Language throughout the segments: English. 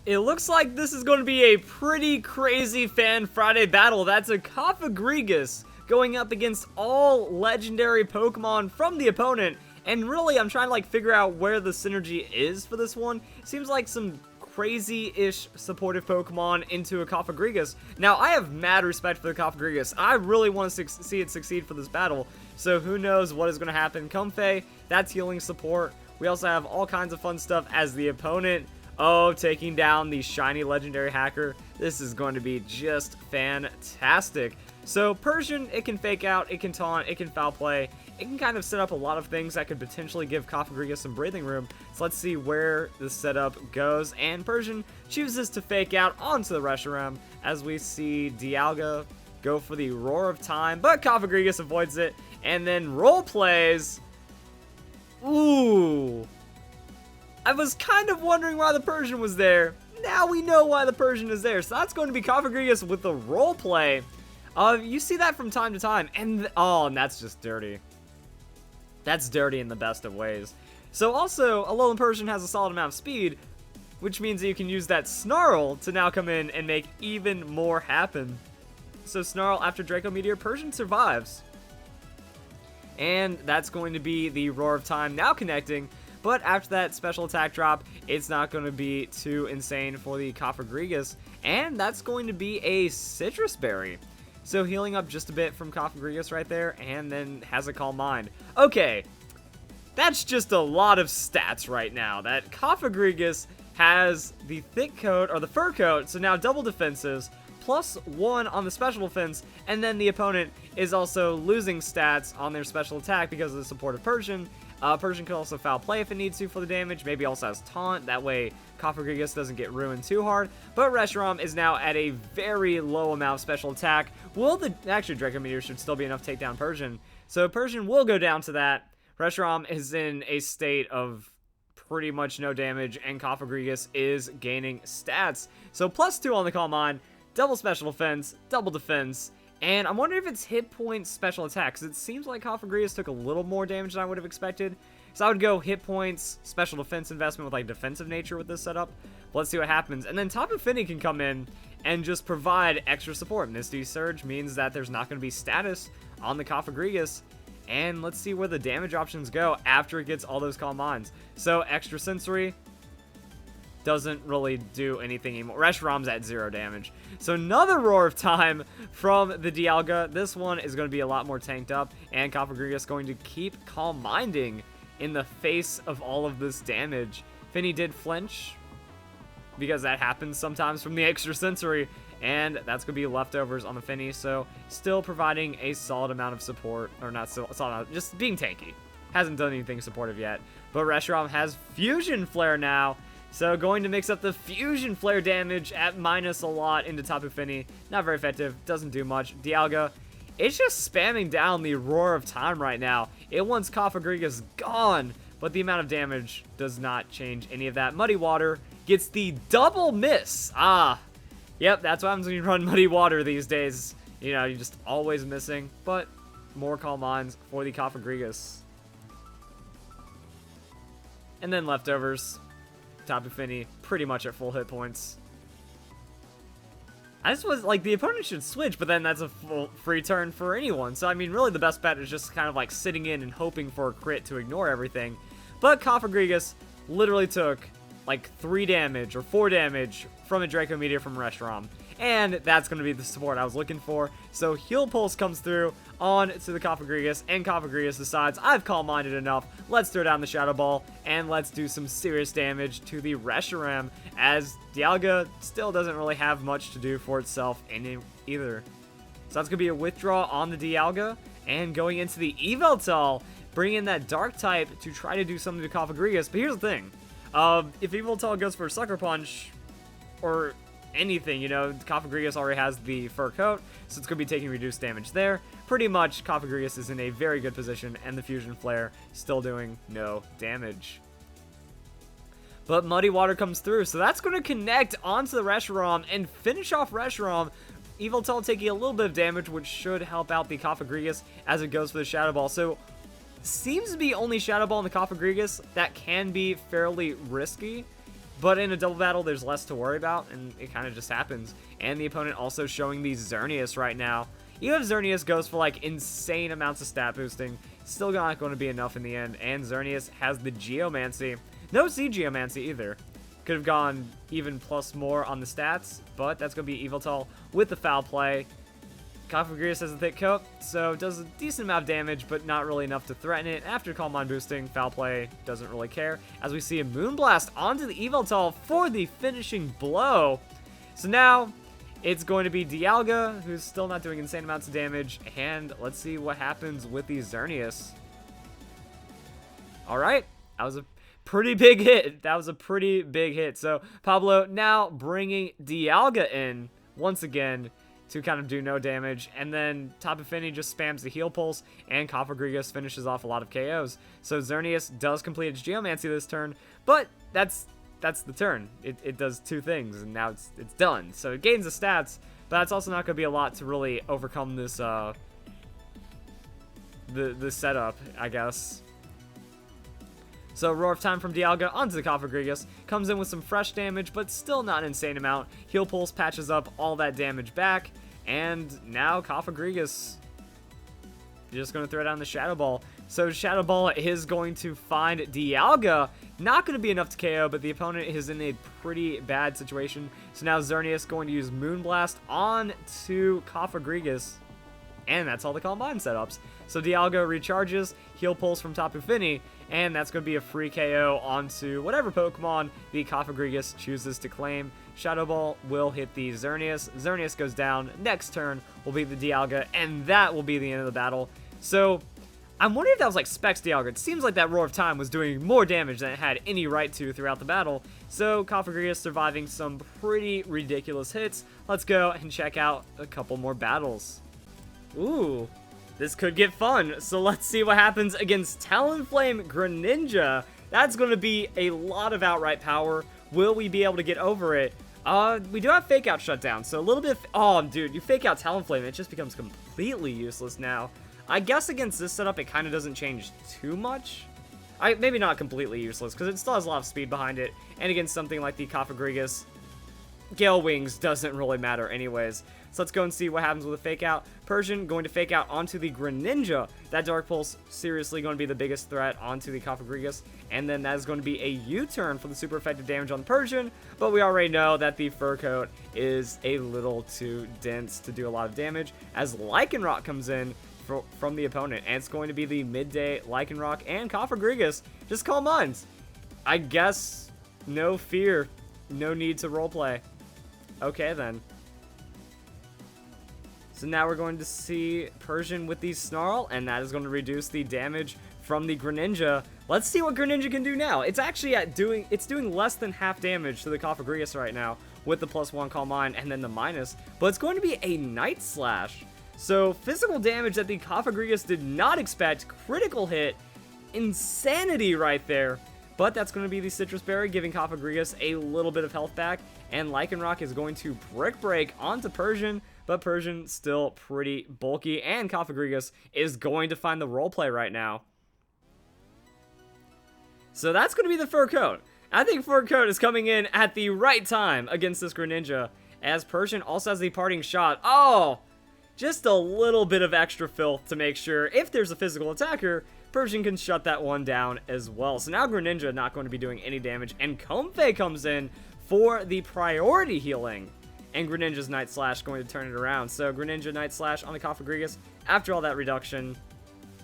It looks like this is going to be a pretty crazy Fan Friday battle. That's a Cofagrigus going up against all legendary Pokemon from the opponent. And really, I'm trying to figure out where the synergy is for this one. Seems like some crazy-ish supportive Pokemon into a Cofagrigus. Now, I have mad respect for the Cofagrigus. I really want to see it succeed for this battle. So who knows what is going to happen. Comfey, that's healing support. We also have all kinds of fun stuff as the opponent. Oh, taking down the shiny legendary hacker. This is going to be just fantastic. So Persian, it can fake out, it can taunt, it can foul play. It can kind of set up a lot of things that could potentially give Cofagrigus some breathing room. So let's see where the setup goes. And Persian chooses to fake out onto the Reshiram as we see Dialga go for the Roar of Time. But Cofagrigus avoids it and then role plays. Ooh. I was kind of wondering why the Persian was there. Now we know why the Persian is there. So that's going to be Cofagrigus with the role play. You see that from time to time. And that's just dirty. That's dirty in the best of ways. So also, Alolan Persian has a solid amount of speed, which means that you can use that Snarl to now come in and make even more happen. So Snarl after Draco Meteor, Persian survives. And that's going to be the Roar of Time now connecting. But after that special attack drop, it's not going to be too insane for the Cofagrigus. And that's going to be a Citrus Berry. So healing up just a bit from Cofagrigus right there, and then has a Calm Mind. Okay, that's just a lot of stats right now. That Cofagrigus has the thick coat, or the fur coat, so now double defenses, +1 on the special defense, and then the opponent is also losing stats on their special attack because of the support of Persian. Persian can also foul play if it needs to for the damage. Maybe also has taunt. That way Cofagrigus doesn't get ruined too hard. But Reshiram is now at a very low amount of special attack. Actually, Draco Meteor should still be enough to take down Persian. So Persian will go down to that. Reshiram is in a state of pretty much no damage, and Cofagrigus is gaining stats. So +2 on the Calm Mind, double special defense, double defense. And I'm wondering if it's hit point special attack, because it seems like Cofagrigus took a little more damage than I would have expected. So I would go hit points, special defense investment with defensive nature with this setup. But let's see what happens. And then Tapu Fini can come in and just provide extra support. Misty Surge means that there's not going to be status on the Cofagrigus. And let's see where the damage options go after it gets all those Calm Minds. So extra sensory doesn't really do anything anymore. Reshiram's at 0 damage. So another Roar of Time from the Dialga. This one is going to be a lot more tanked up, and Cofagrigus going to keep Calm Minding in the face of all of this damage. Finny did flinch, because that happens sometimes from the extra sensory, and that's going to be leftovers on the Finny, so still providing a solid amount of support, or not solid, just being tanky. Hasn't done anything supportive yet, but Reshiram has Fusion Flare now. So going to mix up the Fusion Flare damage at minus a lot into Tapu Fini. Not very effective. Doesn't do much. Dialga, it's just spamming down the Roar of Time right now. It wants Cofagrigus gone, but the amount of damage does not change any of that. Muddy Water gets the double miss. Yep, that's what happens when you run Muddy Water these days. You know, you're just always missing, but more Calm Minds for the Cofagrigus. And then leftovers. Tapu Fini pretty much at full hit points. I just was the opponent should switch, but then that's a full free turn for anyone. So I mean, really the best bet is just kind of sitting in and hoping for a crit to ignore everything. But Cofagrigus literally took 3 damage or 4 damage from a Draco Meteor from Reshiram. And that's going to be the support I was looking for. So Heal Pulse comes through on to the Cofagrigus, and Cofagrigus decides, I've Calm Minded enough, let's throw down the Shadow Ball, and let's do some serious damage to the Reshiram, as Dialga still doesn't really have much to do for itself in either. So that's going to be a withdraw on the Dialga, and going into the Yveltal, bring in that Dark type to try to do something to Cofagrigus. But here's the thing, if Yveltal goes for a Sucker Punch, or anything, Cofagrigus already has the fur coat, so it's going to be taking reduced damage there. Pretty much, Cofagrigus is in a very good position, and the Fusion Flare still doing no damage. But Muddy Water comes through, so that's going to connect onto the Reshiram and finish off Reshiram. Yveltal taking a little bit of damage, which should help out the Cofagrigus as it goes for the Shadow Ball. So, seems to be only Shadow Ball in the Cofagrigus that can be fairly risky. But in a double battle, there's less to worry about, and it kind of just happens. And the opponent also showing the Xerneas right now. Even if Xerneas goes for like insane amounts of stat boosting, still not going to be enough in the end. And Xerneas has the Geomancy. No C Geomancy either. Could have gone even plus more on the stats, but that's going to be Yveltal with the foul play. Cofagrigus has a thick coat, so does a decent amount of damage, but not really enough to threaten it. After Calm Mind boosting, foul play doesn't really care, as we see a Moonblast onto the Yveltal for the finishing blow. So now, it's going to be Dialga, who's still not doing insane amounts of damage, and let's see what happens with the Xerneas. Alright, that was a pretty big hit. That was a pretty big hit. So, Pablo now bringing Dialga in, once again, to kind of do no damage, and then Tapu Fini just spams the heal pulse, and Cofagrigus finishes off a lot of KOs. So Xerneas does complete its Geomancy this turn, but that's the turn. It does two things, and now it's done. So it gains the stats, but that's also not going to be a lot to really overcome this the setup, I guess. So Roar of Time from Dialga onto the Cofagrigus, comes in with some fresh damage, but still not an insane amount. Heal Pulse patches up all that damage back, and now Cofagrigus just going to throw down the Shadow Ball. So Shadow Ball is going to find Dialga. Not going to be enough to KO, but the opponent is in a pretty bad situation. So now Xerneas going to use Moonblast on to Cofagrigus. And that's all the Calm Mind setups. So Dialga recharges, Heal Pulse from Tapu Fini, and that's going to be a free KO onto whatever Pokemon the Cofagrigus chooses to claim. Shadow Ball will hit the Xerneas. Xerneas goes down. Next turn will be the Dialga, and that will be the end of the battle. So I'm wondering if that was like Specs Dialga. It seems like that Roar of Time was doing more damage than it had any right to throughout the battle. So Cofagrigus surviving some pretty ridiculous hits. Let's go and check out a couple more battles. Ooh, this could get fun. So let's see what happens against Talonflame Greninja. That's going to be a lot of outright power. Will we be able to get over it? We do have Fake Out Shutdown, so a little bit of, oh, dude, you Fake Out Talonflame, it just becomes completely useless now. I guess against this setup, it kind of doesn't change too much. Maybe not completely useless, because it still has a lot of speed behind it. And against something like the Cofagrigus, Gale Wings doesn't really matter anyways. So let's go and see what happens with a Fake Out. Persian going to Fake Out onto the Greninja. That Dark Pulse seriously going to be the biggest threat onto the Cofagrigus. And then that is going to be a U-turn for the super effective damage on the Persian. But we already know that the Fur Coat is a little too dense to do a lot of damage, as Lycanroc comes in from the opponent. And it's going to be the midday Lycanroc and Cofagrigus. Just Calm Minds. I guess no fear. No need to roleplay. Okay then. So now we're going to see Persian with the Snarl, and that is going to reduce the damage from the Greninja. Let's see what Greninja can do now. It's actually doing less than half damage to the Cofagrigus right now with the +1 Calm Mind and then the minus, but it's going to be a Night Slash. So physical damage that the Cofagrigus did not expect, critical hit, insanity right there. But that's going to be the Citrus Berry, giving Cofagrigus a little bit of health back, and Lycanroc is going to Brick Break onto Persian, but Persian still pretty bulky, and Cofagrigus is going to find the roleplay right now. So that's going to be the Fur Coat. I think Fur Coat is coming in at the right time against this Greninja, as Persian also has the Parting Shot. Oh, just a little bit of extra filth to make sure if there's a physical attacker, Persian can shut that one down as well. So now Greninja not going to be doing any damage, and Comfey comes in for the priority healing. And Greninja's Night Slash going to turn it around. So Greninja Night Slash on the Cofagrigus. After all that reduction,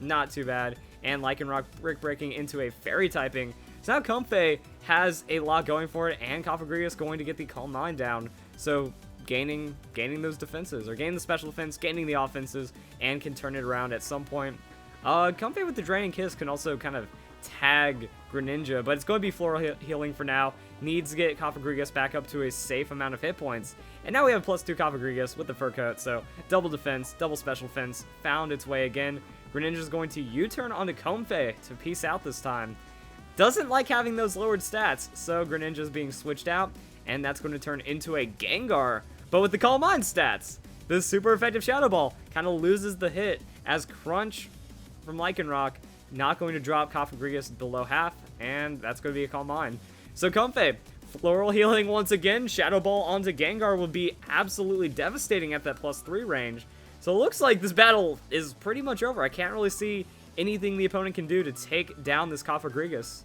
not too bad. And Lycanroc Brick Breaking into a Fairy typing. So now Comfey has a lot going for it, and Cofagrigus going to get the Calm Mind down. So gaining those defenses, or gaining the special defense, gaining the offenses, and can turn it around at some point. Comfey with the Draining Kiss can also kind of tag Greninja, but it's going to be Floral Healing for now. Needs to get Cofagrigus back up to a safe amount of hit points. And now we have +2 Cofagrigus with the Fur Coat, so double defense, double special defense, found its way again. Greninja's going to U-turn onto Comfey to peace out this time. Doesn't like having those lowered stats, so Greninja's being switched out, and that's going to turn into a Gengar, but with the Calm Mind stats. The super effective Shadow Ball kind of loses the hit, as Crunch from Lycanroc not going to drop Cofagrigus below half, and that's going to be a Calm Mind. So Comfey Floral Healing once again. Shadow Ball onto Gengar would be absolutely devastating at that +3 range. So it looks like this battle is pretty much over. I can't really see anything the opponent can do to take down this Cofagrigus.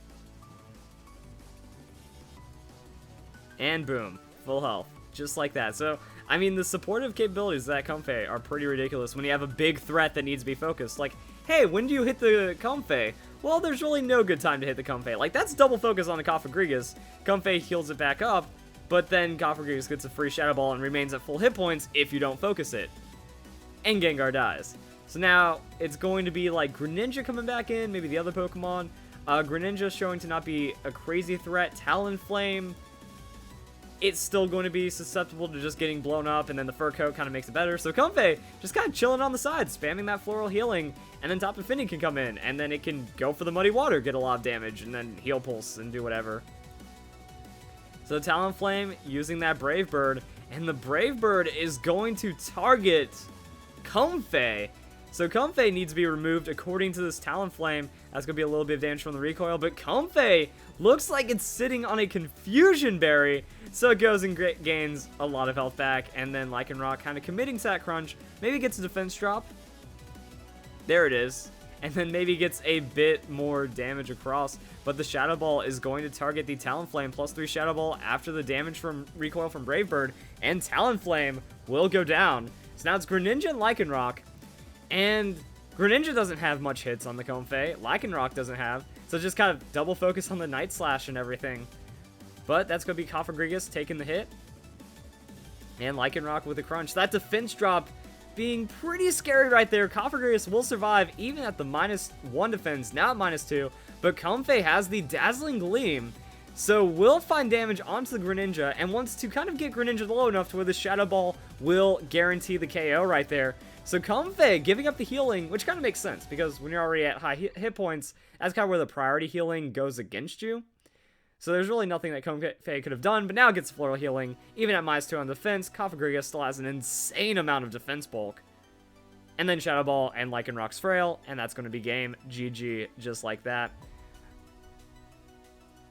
And boom, full health, just like that. So, I mean, the supportive capabilities of that Comfey are pretty ridiculous when you have a big threat that needs to be focused. Like, hey, when do you hit the Comfey? Well, there's really no good time to hit the Comfey. Like, that's double focus on the Cofagrigus. Comfey heals it back up, but then Cofagrigus gets a free Shadow Ball and remains at full hit points if you don't focus it. And Gengar dies. So now, it's going to be like Greninja coming back in, maybe the other Pokemon. Greninja showing to not be a crazy threat. Talonflame, it's still going to be susceptible to just getting blown up, and then the fur coat kind of makes it better. So Comfey just kind of chilling on the side, spamming that Floral Healing, and then Top Affinity can come in, and then it can go for the Muddy Water, get a lot of damage, and then Heal Pulse and do whatever. So Talonflame using that Brave Bird, and the Brave Bird is going to target Comfey. So Comfey needs to be removed according to this Talonflame. That's going to be a little bit of damage from the recoil, but Comfey looks like it's sitting on a Confusion Berry, so it goes and gains a lot of health back, and then Lycanroc kind of committing Sat Crunch, maybe gets a defense drop. There it is. And then maybe gets a bit more damage across, but the Shadow Ball is going to target the Talonflame +3 Shadow Ball after the damage from recoil from Brave Bird, and Talonflame will go down. So now it's Greninja and Lycanroc, and Greninja doesn't have much hits on the Comfey, Lycanroc doesn't have, so just kind of double focus on the Night Slash and everything. But that's going to be Cofagrigus taking the hit, and Lycanroc with a crunch. That defense drop being pretty scary right there. Cofagrigus will survive even at the -1 defense, now at -2, but Comfey has the Dazzling Gleam, so will find damage onto the Greninja, and wants to kind of get Greninja low enough to where the Shadow Ball will guarantee the KO right there. So Comfey giving up the healing, which kind of makes sense, because when you're already at high hit points, that's kind of where the priority healing goes against you. So there's really nothing that Comfey could have done, but now it gets Floral Healing. Even at -2 on defense, Cofagrigus still has an insane amount of defense bulk. And then Shadow Ball and Lycanroc's Frail, and that's going to be game. GG, just like that.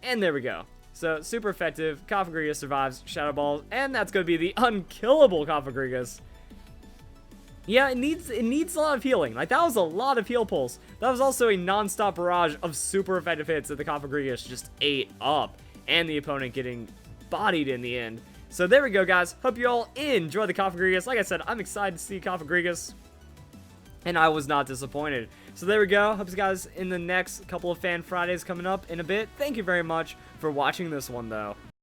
And there we go. So, super effective. Cofagrigus survives Shadow Ball, and that's going to be the Unkillable Cofagrigus. Yeah, it needs a lot of healing. Like, that was a lot of heal pulse. That was also a non-stop barrage of super effective hits that the Cofagrigus just ate up, and the opponent getting bodied in the end. So there we go, guys. Hope you all enjoy the Cofagrigus. Like I said, I'm excited to see Cofagrigus, and I was not disappointed. So there we go. Hope you guys in the next couple of Fan Fridays coming up in a bit. Thank you very much for watching this one, though.